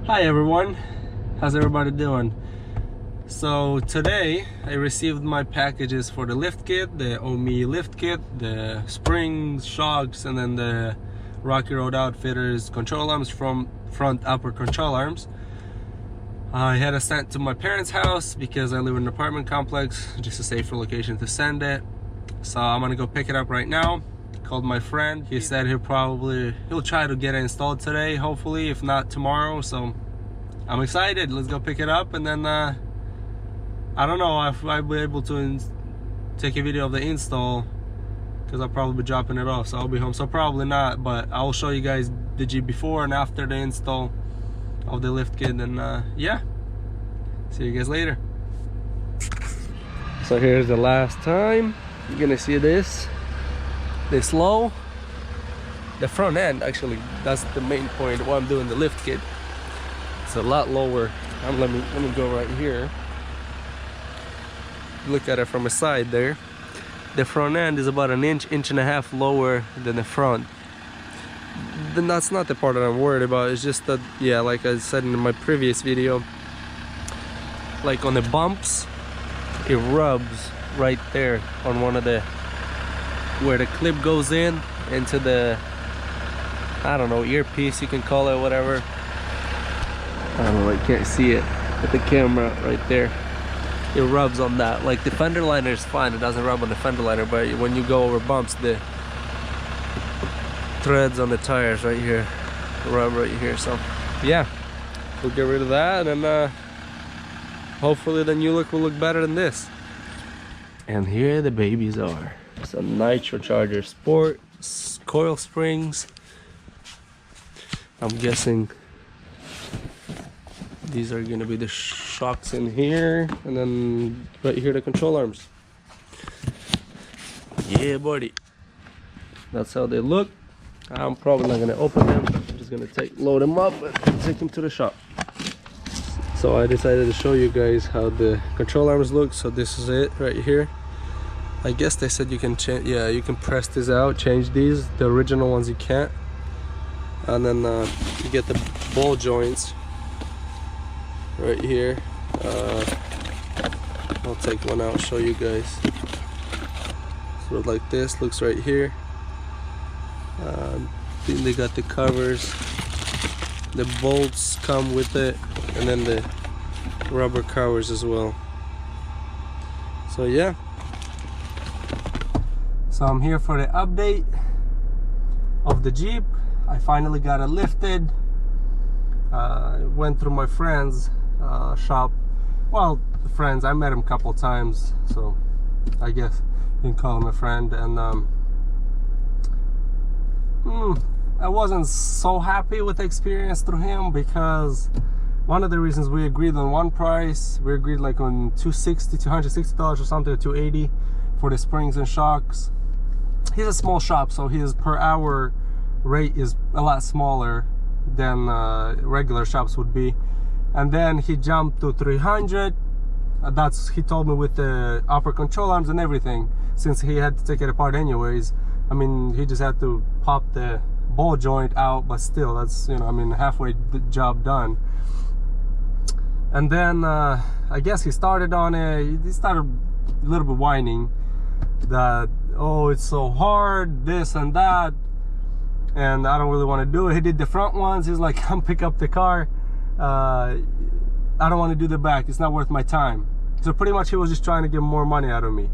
Hi everyone, how's everybody doing? So today I received my packages for the lift kit, the EMU lift kit, the springs, shocks, and then the Rocky Road Outfitters control arms from front upper control arms. I had it sent to my parents' house because I live in an apartment complex, just a safer location to send it. So I'm gonna go pick it up right now. Called my friend. He said he'll try to get it installed today, hopefully, if not tomorrow. So I'm excited. Let's go pick it up, and then I don't know if I'll be able to take a video of the install because I'll probably be dropping it off, so I'll be home. So probably not, but I'll show you guys the Jeep before and after the install of the lift kit, and yeah, see you guys later. So here's the last time you're gonna see this low. The front end, actually, that's the main point why I'm doing the lift kit. It's a lot lower. Let me go right here. Look at it from a side there. The front end is about an inch and a half lower than the front. Then that's not the part that I'm worried about. It's just that, yeah, like I said in my previous video, like on the bumps, it rubs right there on one of the, where the clip goes in into the, I don't know, earpiece you can call it, whatever. I don't know, I can't see it with the camera right there. It rubs on that. Like the fender liner is fine, it doesn't rub on the fender liner, but when you go over bumps, the threads on the tires right here rub right here. So yeah, we'll get rid of that, and hopefully the new look will look better than this. And here the babies are. Some Nitro Charger Sport coil springs. I'm guessing these are gonna be the shocks in here, and then right here the control arms. Yeah, buddy. That's how they look. I'm probably not gonna open them. I'm just gonna load them up and take them to the shop. So I decided to show you guys how the control arms look. So this is it right here. I guess they said you can change, yeah, you can press this out, change these. The original ones you can't. And then you get the ball joints right here. I'll take one out, show you guys. So like this looks right here. Then they got the covers. The bolts come with it, and then the rubber covers as well. So yeah. So I'm here for the update of the Jeep. I finally got it lifted. Went through my friend's shop. Well, friends, I met him a couple times, so I guess you can call him a friend. And I wasn't so happy with the experience through him, because one of the reasons we agreed on one price, we agreed like on $260 or something, or $280 for the springs and shocks. He's a small shop, so his per hour rate is a lot smaller than regular shops would be. And then he jumped to $300. That's, he told me, with the upper control arms and everything, since he had to take it apart anyways. I mean, he just had to pop the ball joint out, but still, that's, you know, I mean, halfway the job done. And then I guess he started on he started a little bit whining that, oh, it's so hard, this and that, and I don't really want to do it. He did the front ones. He's like, come pick up the car. I don't want to do the back. It's not worth my time. So pretty much he was just trying to get more money out of me.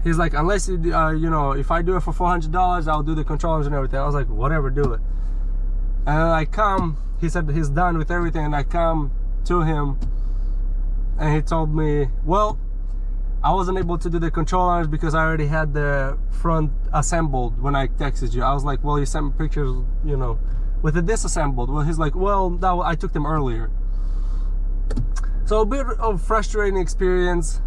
He's like, unless you know, if I do it for $400, I'll do the controllers and everything. I was like, whatever, do it. And I come, he said he's done with everything, and I come to him, and he told me, well, I wasn't able to do the control arms because I already had the front assembled when I texted you. I was like, well, you sent me pictures, you know, with the disassembled. Well, he's like, well, I took them earlier. So a bit of frustrating experience.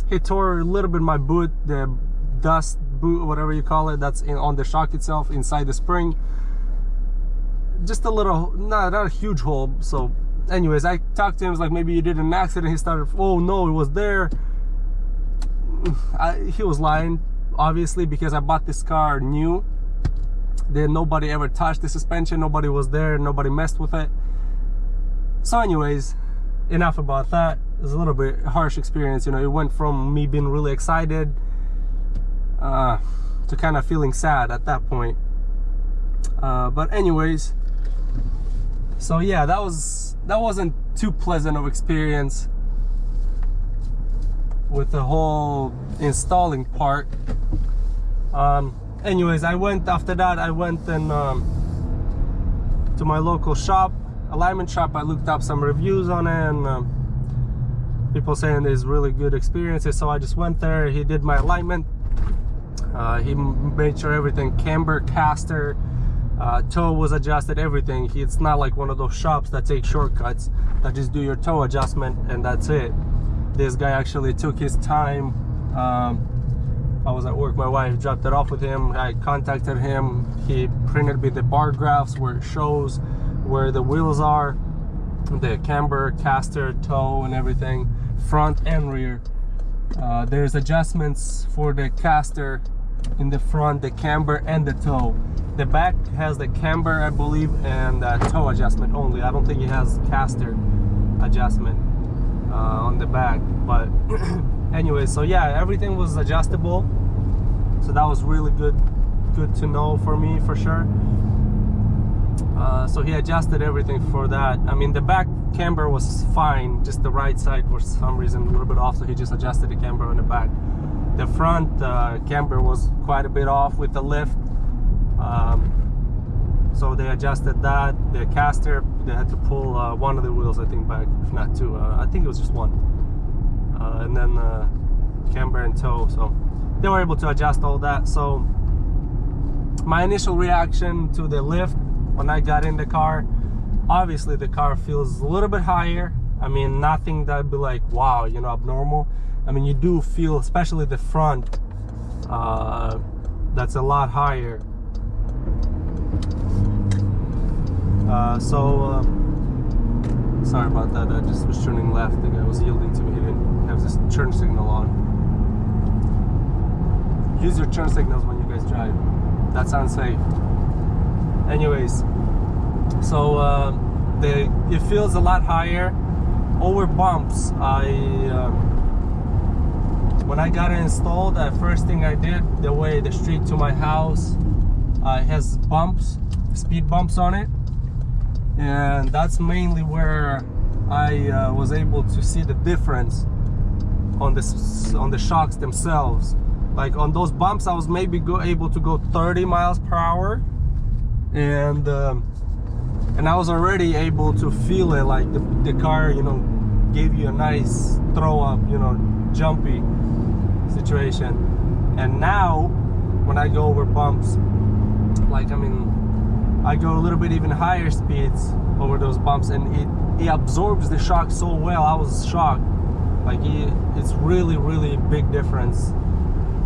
He tore a little bit my boot, the dust boot, whatever you call it, that's on the shock itself, inside the spring. Just a little, not a huge hole. So anyways, I talked to him. I was like, maybe you did an accident. He started, oh no, it was there. He was lying, obviously, because I bought this car new. Nobody ever touched the suspension, nobody was there, nobody messed with it. So anyways, enough about that. It was a little bit harsh experience, you know. It went from me being really excited to kind of feeling sad at that point. But anyways, so yeah, that wasn't too pleasant of experience with the whole installing part. Anyways, after that I went and to my local shop, alignment shop. I looked up some reviews on it, and people saying there's really good experiences, so I just went there. He did my alignment, he made sure everything, camber, caster, toe was adjusted, everything. It's not like one of those shops that take shortcuts, that just do your toe adjustment and that's it. This guy actually took his time. I was at work, my wife dropped it off with him, I contacted him, he printed me the bar graphs where it shows where the wheels are, the camber, caster, toe and everything, front and rear. There's adjustments for the caster in the front, the camber and the toe. The back has the camber, I believe, and toe adjustment only. I don't think it has caster adjustment on the back, but anyway, so yeah, everything was adjustable, so that was really good to know for me, for sure. So he adjusted everything for that. I mean, the back camber was fine, just the right side for some reason a little bit off, so he just adjusted the camber on the back. The front camber was quite a bit off with the lift, so they adjusted that. The caster, they had to pull one of the wheels, I think, back, if not two. I think it was just one. And then camber and toe, so they were able to adjust all that. So my initial reaction to the lift when I got in the car, obviously the car feels a little bit higher. I mean, nothing that'd be like, wow, you know, abnormal. I mean, you do feel, especially the front, that's a lot higher. Sorry about that, I just was turning left. The guy was yielding to me, he didn't have this turn signal on. Use your turn signals when you guys drive, that's unsafe. Anyways, so it feels a lot higher. Over bumps, when I got it installed, the first thing I did, the street to my house has bumps, speed bumps on it, and that's mainly where I was able to see the difference on the shocks themselves. Like on those bumps, I was maybe able to go 30 miles per hour, and I was already able to feel it, like the car, you know, gave you a nice throw up, you know, jumpy situation. And now when I go over bumps, like, I mean, I go a little bit even higher speeds over those bumps, and it absorbs the shock so well. I was shocked. Like, it's really big difference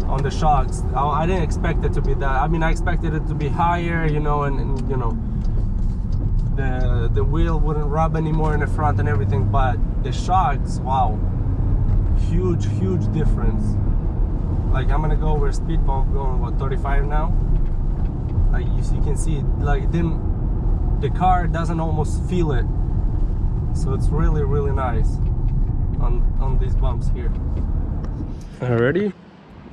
on the shocks. I didn't expect it to be that. I mean, I expected it to be higher, you know, and you know, the wheel wouldn't rub anymore in the front and everything, but the shocks, wow, huge difference. Like, I'm gonna go over a speed bump going, what, 35 now? Like, you can see, like, the car doesn't almost feel it, so it's really nice on these bumps here. Alrighty,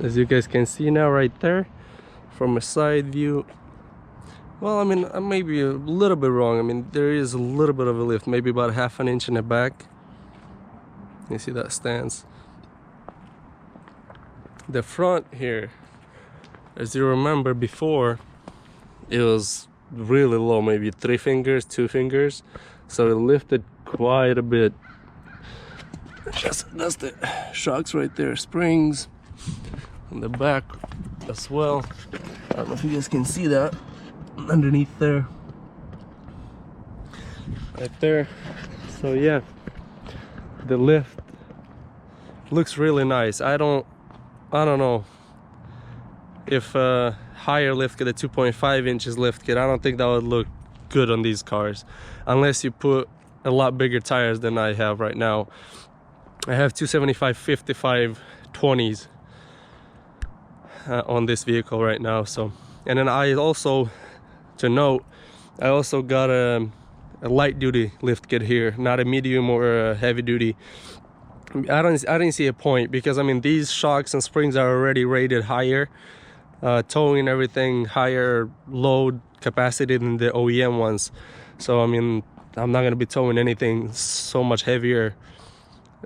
as you guys can see now right there from a side view, well, I mean, I may be a little bit wrong. I mean, there is a little bit of a lift, maybe about half an inch in the back. You see that stance. The front here, as you remember before, it was really low, maybe 3 fingers, 2 fingers, so it lifted quite a bit. That's the shocks right there, springs on the back as well. I don't know if you guys can see that underneath there, right there. So yeah, the lift looks really nice. I don't know if a higher lift kit, a 2.5 inches lift kit, I don't think that would look good on these cars unless you put a lot bigger tires than I have right now. I have 275/55 20s on this vehicle right now. So, and then I also to note, I also got a light duty lift kit here, not a medium or a heavy duty. I didn't see a point, because I mean these shocks and springs are already rated higher, towing everything higher load capacity than the OEM ones. So I mean I'm not going to be towing anything so much heavier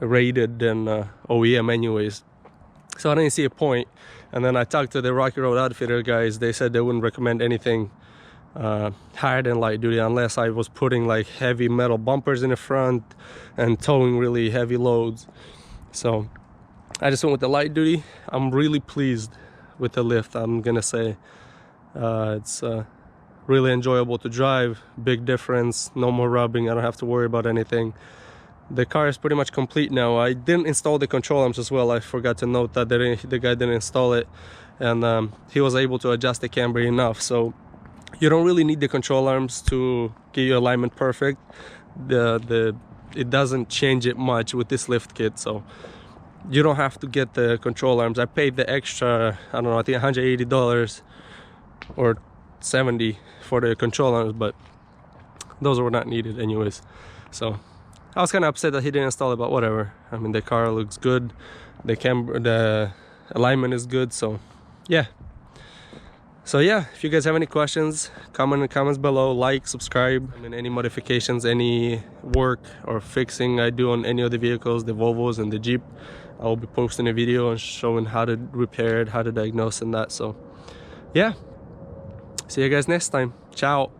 rated than OEM anyways. So I didn't see a point. And then I talked to the Rocky Road Outfitter guys. They said they wouldn't recommend anything higher than light duty unless I was putting like heavy metal bumpers in the front and towing really heavy loads. So I just went with the light duty. I'm really pleased with the lift, I'm gonna say. It's really enjoyable to drive, big difference, no more rubbing, I don't have to worry about anything. The car is pretty much complete now. I didn't install the control arms as well. I forgot to note that the guy didn't install it, and he was able to adjust the camber enough. So you don't really need the control arms to get your alignment perfect. It doesn't change it much with this lift kit, so you don't have to get the control arms. I paid the extra, I don't know, I think $180 or $70 for the control arms, but those were not needed anyways. So I was kind of upset that he didn't install it, but whatever. I mean, the car looks good, the alignment is good, so yeah. So yeah, if you guys have any questions, comment in the comments below, like, subscribe. I mean, any modifications, any work or fixing I do on any of the vehicles, the Volvos and the Jeep, I will be posting a video and showing how to repair it, how to diagnose and that. So yeah, see you guys next time. Ciao.